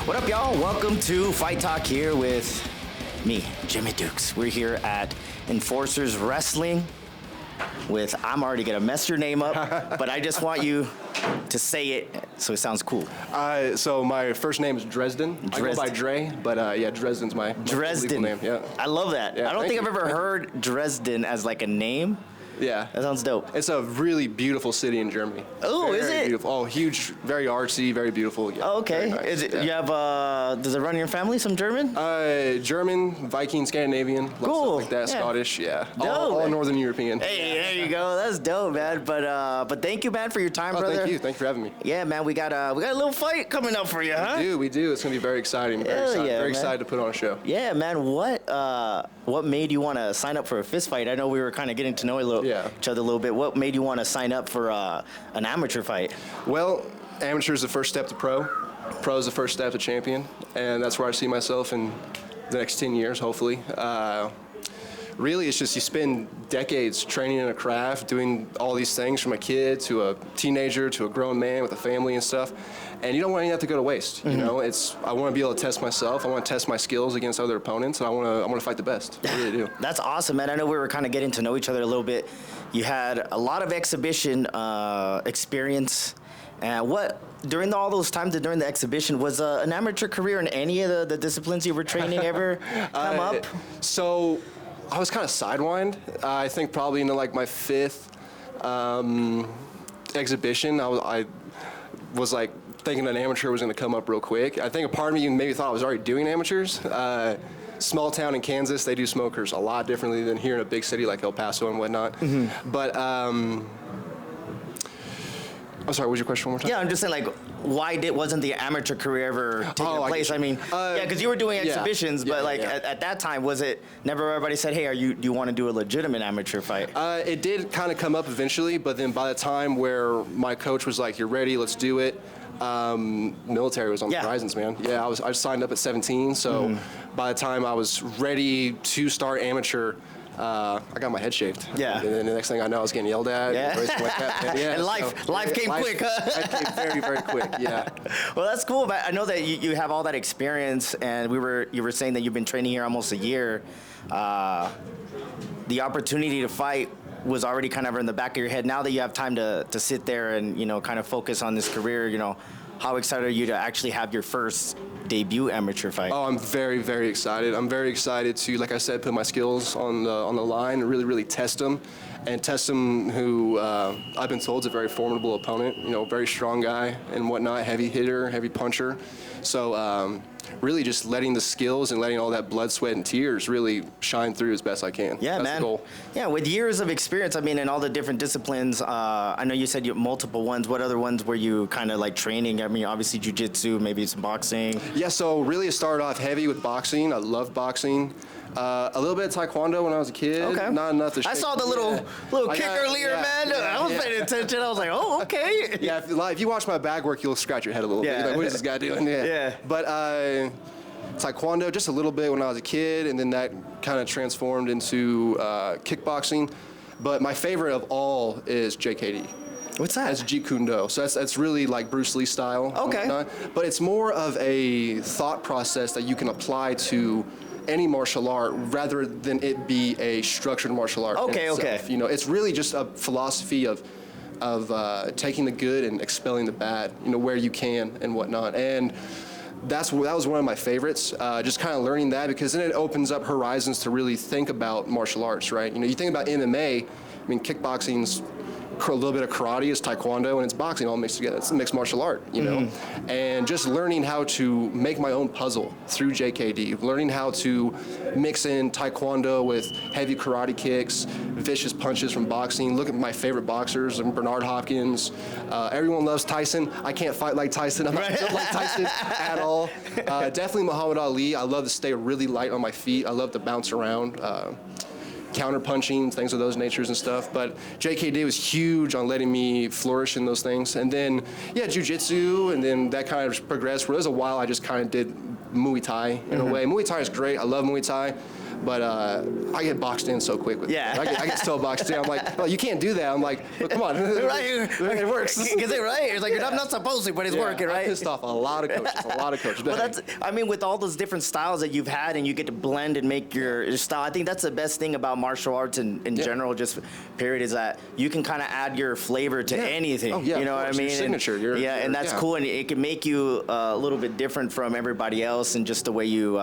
What up, y'all? Welcome to Fight Talk here with me, Jimmy Dukes. We're here at Enforcers Wrestling with, I'm already going to mess your name up, but I just want you to say it so it sounds cool. So my first name is Dresden. I go by Dre, but yeah, Dresden's my legal name. Yeah. I love that. Yeah, I don't think I've ever Thank you. heard Dresden as like a name. Yeah. That sounds dope. It's a really beautiful city in Germany. Oh, is it? Beautiful. Oh, huge, very artsy, very beautiful. Yeah, Oh, okay. very nice. Is it, Yeah. you have, does it run in your family, some German? German, Viking, Scandinavian, lots of Cool. stuff like that, Yeah. Scottish, yeah. Dope. All Northern European. Hey, there you go. That's dope, man. But thank you, man, for your time, brother. Thank you. Thank you for having me. Yeah, man, we got a little fight coming up for you, huh? We do. It's gonna be very exciting. Hell yeah, Very man. excited to put on a show. Yeah, man. What made you want to sign up for a fist fight? I know we were kind of getting to know each other a little bit. What made you want to sign up for an amateur fight? Well, amateur is the first step to pro. Pro is the first step to champion, and that's where I see myself in the next 10 years, hopefully. Really, it's just you spend decades training in a craft, doing all these things from a kid to a teenager to a grown man with a family and stuff, and you don't want any of that to go to waste. Mm-hmm. You know, I want to be able to test myself. I want to test my skills against other opponents, and I want to fight the best. I really do. That's awesome, man. I know we were kind of getting to know each other a little bit. You had a lot of exhibition experience. And during all those times during the exhibition, was an amateur career in any of the disciplines you were training ever come up? So I was kind of sidelined. I think probably into like my fifth exhibition, I was like thinking an amateur was going to come up real quick. I think a part of me maybe thought I was already doing amateurs. Small town in Kansas, they do smokers a lot differently than here in a big city like El Paso and whatnot. Mm-hmm. But I'm sorry, what was your question one more time? Yeah, I'm just saying, like, why wasn't the amateur career ever taking place? I mean, yeah, because you were doing exhibitions, but like at that time, was it never everybody said, hey, do you want to do a legitimate amateur fight? It did kind of come up eventually, but then by the time where my coach was like, you're ready, let's do it, military was on the horizons, man. Yeah, I signed up at 17, so by the time I was ready to start amateur, I got my head shaved. Yeah. And then the next thing I know, I was getting yelled at. Yeah. Like that. Yeah. And life came quick, huh? Life came very, very quick, yeah. Well, that's cool. But I know that you have all that experience, and you were saying that you've been training here almost a year. The opportunity to fight was already kind of in the back of your head. Now that you have time to sit there and, kind of focus on this career, how excited are you to actually have your first debut amateur fight? Oh, I'm very, very excited. I'm very excited to, like I said, put my skills on the line and really, really test them. And test them who I've been told is a very formidable opponent, very strong guy and whatnot, heavy hitter, heavy puncher. So really just letting the skills and letting all that blood, sweat, and tears really shine through as best I can. Yeah, That's man. the goal. Yeah, with years of experience, I mean, in all the different disciplines, I know you said you have multiple ones. What other ones were you kind of like training? I mean, obviously jiu-jitsu, maybe some boxing. Yeah, so really it started off heavy with boxing. I loved boxing. A little bit of taekwondo when I was a kid. Okay. Not enough to shake. I saw the little kick earlier, man. I was paying attention. I was like, oh, okay. Yeah, if you watch my bag work, you'll scratch your head a little bit. You're like, what is this guy doing? Yeah. But taekwondo, just a little bit when I was a kid, and then that kind of transformed into kickboxing. But my favorite of all is JKD. What's that? That's Jeet Kune Do. So that's really like Bruce Lee style. Okay. But it's more of a thought process that you can apply to any martial art rather than it be a structured martial art. Okay. It's really just a philosophy of taking the good and expelling the bad, where you can and whatnot. And that was one of my favorites, just kind of learning that, because then it opens up horizons to really think about martial arts, right? You think about MMA, I mean, kickboxing's a little bit of karate, is taekwondo, and it's boxing all mixed together. It's a mixed martial art, And just learning how to make my own puzzle through JKD, learning how to mix in taekwondo with heavy karate kicks, vicious punches from boxing. Look at my favorite boxers, Bernard Hopkins. Everyone loves Tyson. I can't fight like Tyson. I'm not built like Tyson at all. Definitely Muhammad Ali. I love to stay really light on my feet. I love to bounce around. Counter punching, things of those natures and stuff. But JKD was huge on letting me flourish in those things. And then, jiu-jitsu, and then that kind of progressed. For a while, I just kind of did Muay Thai in a way. Muay Thai is great. I love Muay Thai. But I get boxed in so quick with Yeah. it. I get so boxed in. I'm like, well, you can't do that. I'm like, well, come on. Right. It works. Is it right? It's like you're not supposed to, but it's working, right? I pissed off a lot of coaches. Well, with all those different styles that you've had and you get to blend and make your style, I think that's the best thing about martial arts in general, just period, is that you can kind of add your flavor to anything. Oh, yeah, you know what I mean? Your signature. And that's cool, and it can make you a little bit different from everybody else, and just the way you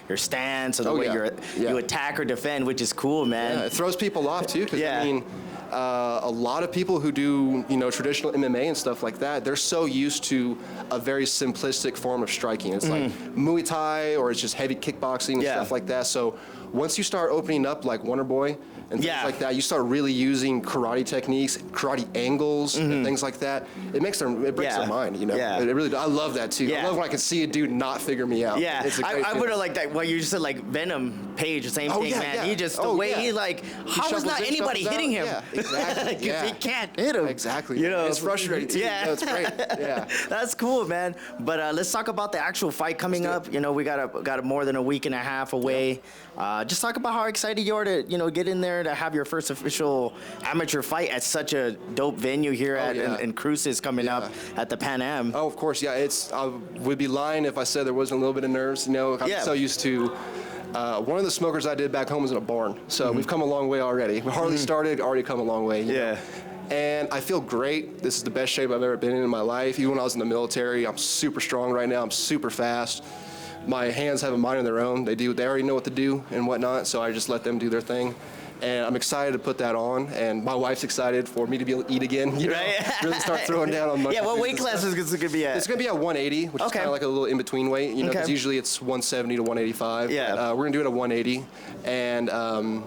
your stance or the way you attack or defend, which is cool, man. Yeah, it throws people off too, because I mean, a lot of people who do traditional MMA and stuff like that, they're so used to a very simplistic form of striking. It's like Muay Thai, or it's just heavy kickboxing and stuff like that. So once you start opening up like Wonder Boy and things like that, you start really using karate techniques, karate angles, and things like that. It breaks their mind, It really. I love that too. I love when I can see a dude not figure me out. Yeah, it's a great I would have liked that. Well, you just said like Venom Page, the same thing, man. He just the way he like, how is not anybody hitting him? Yeah, exactly. He can't hit him. Exactly. It's frustrating too. Yeah, it's great. Yeah, that's cool, man. But let's talk about the actual fight coming up. We got more than a week and a half away. Just talk about how excited you are to get in there to have your first official amateur fight at such a dope venue here in Cruces coming up at the Pan Am. Oh, of course, yeah. I would be lying if I said there wasn't a little bit of nerves. I'm so used to. One of the smokers I did back home was in a barn, so we've come a long way already. We hardly started, already come a long way. You know? And I feel great. This is the best shape I've ever been in my life. Even when I was in the military, I'm super strong right now. I'm super fast. My hands have a mind of their own. They already know what to do and whatnot, so I just let them do their thing. And I'm excited to put that on, and my wife's excited for me to be able to eat again. Really start throwing down on muscle. Yeah, what weight class is it going to be at? It's going to be at 180, which is kind of like a little in-between weight, because usually it's 170 to 185. Yeah. But, we're going to do it at 180, and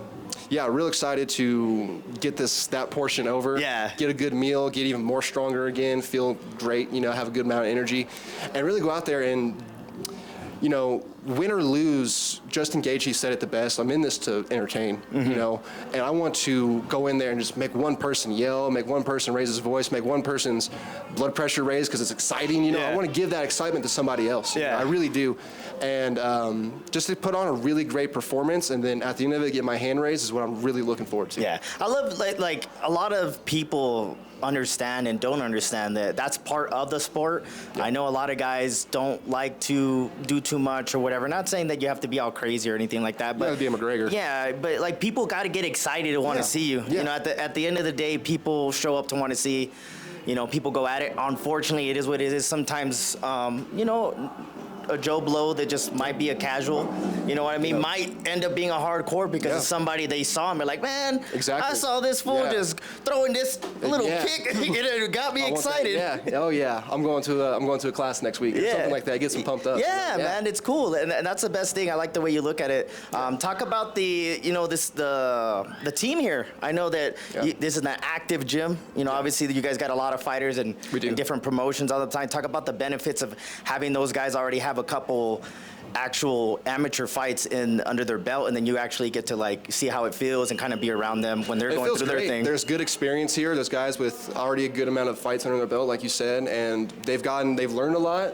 real excited to get that portion over. Yeah. Get a good meal, get even more stronger again, feel great, have a good amount of energy, and really go out there and win or lose, Justin Gaethje said it the best. I'm in this to entertain, and I want to go in there and just make one person yell, make one person raise his voice, make one person's blood pressure raise because it's exciting. I want to give that excitement to somebody else. Yeah. I really do. And just to put on a really great performance, and then at the end of it, get my hand raised is what I'm really looking forward to. Yeah, I love like a lot of people understand and don't understand that that's part of the sport. I know a lot of guys don't like to do too much or whatever. Not saying that you have to be all crazy or anything like that, but you gotta be a McGregor. Yeah, but like people got to get excited to want to see you. Yeah. At the end of the day, people show up to want to see. People go at it. Unfortunately, it is what it is. Sometimes, a Joe Blow that just might be a casual, you know what I mean, might end up being a hardcore because of somebody they saw and they're like, man, I saw this fool just throwing this little kick, it got me excited. I'm going to a class next week or something like that. Get some pumped up. Yeah, man, it's cool, and that's the best thing. I like the way you look at it. Talk about the team here. I know that this is an active gym. Obviously you guys got a lot of fighters and different promotions all the time. Talk about the benefits of having those guys already have a couple actual amateur fights under their belt, and then you actually get to see how it feels and kind of be around them when they're going through their thing. There's good experience here. There's guys with already a good amount of fights under their belt, like you said, and they've learned a lot.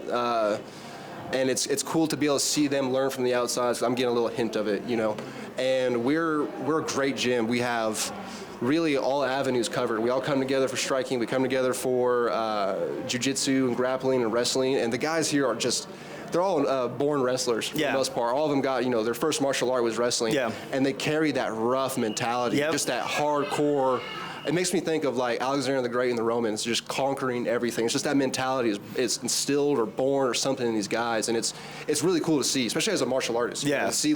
And it's cool to be able to see them learn from the outside. So I'm getting a little hint of it, And we're a great gym. We have really all avenues covered. We all come together for striking. We come together for jiu-jitsu and grappling and wrestling. And the guys here are they're all born wrestlers for the most part. All of them got, their first martial art was wrestling. Yeah. And they carry that rough mentality, just that hardcore. It makes me think of like Alexander the Great and the Romans, just conquering everything. It's just that mentality is instilled or born or something in these guys. And it's really cool to see, especially as a martial artist. Yeah. To see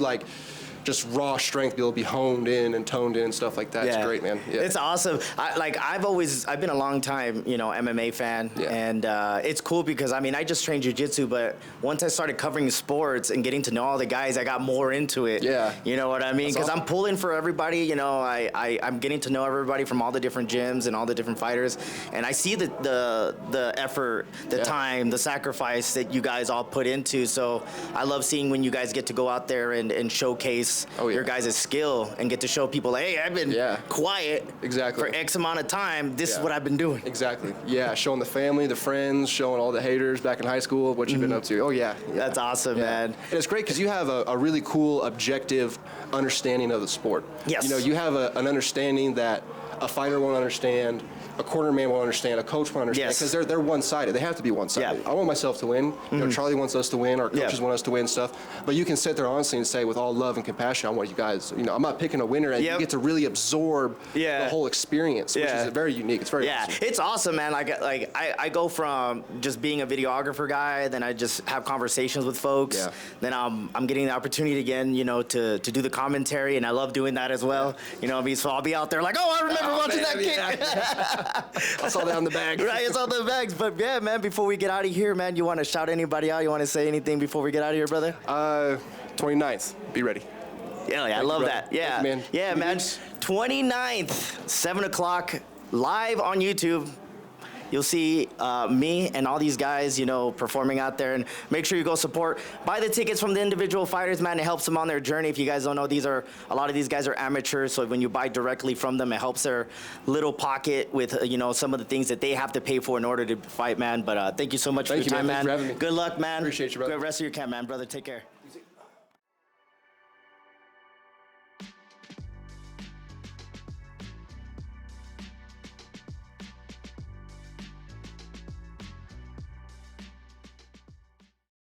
just raw strength be able to be honed in and toned in and stuff like that. It's great, man. Yeah. It's awesome. I've been a long time, MMA fan, and it's cool because I just trained jiu-jitsu, but once I started covering sports and getting to know all the guys, I got more into it. Yeah. You know what I mean? Because I'm pulling for everybody. I'm getting to know everybody from all the different gyms and all the different fighters, and I see the effort, the time, the sacrifice that you guys all put into. So I love seeing when you guys get to go out there and showcase showcase Oh, yeah. your guys' skill and get to show people, hey, I've been quiet Exactly. for X amount of time. This is what I've been doing. Exactly. Yeah, showing the family, the friends, showing all the haters back in high school what you've been up to. Oh, yeah. That's awesome, man. And it's great because you have a really cool, objective understanding of the sport. Yes. You know, you have an understanding that a fighter won't understand, a cornerman won't understand, a coach won't understand, because they're one-sided. They have to be one-sided. Yeah. I want myself to win. You know, Charlie wants us to win. Our coaches want us to win stuff. But you can sit there honestly and say, with all love and compassion, I want you guys. You know, I'm not picking a winner, and you get to really absorb the whole experience, which is very unique. It's very awesome. It's awesome, man. I go from just being a videographer guy, then I just have conversations with folks. Yeah. Then I'm getting the opportunity again, you know, to do the commentary, and I love doing that as well. You know, so I'll be out there like, oh, I remember watching that kick. I saw that on the bag. Right, it's on the bags. But yeah, man, before we get out of here, man, you want to shout anybody out? You want to say anything before we get out of here, brother? 29th. Be ready. Yeah, I love that. Yeah, man. Yeah, man. 29th, 7 o'clock, live on YouTube. You'll see me and all these guys, you know, performing out there. And make sure you go support. Buy the tickets from the individual fighters, man. It helps them on their journey. If you guys don't know, a lot of these guys are amateurs. So when you buy directly from them, it helps their little pocket with, you know, some of the things that they have to pay for in order to fight, man. But thank you so much for your time, man. Thanks for having me. Good luck, man. Appreciate you, brother. Good rest of your camp, man, brother. Take care.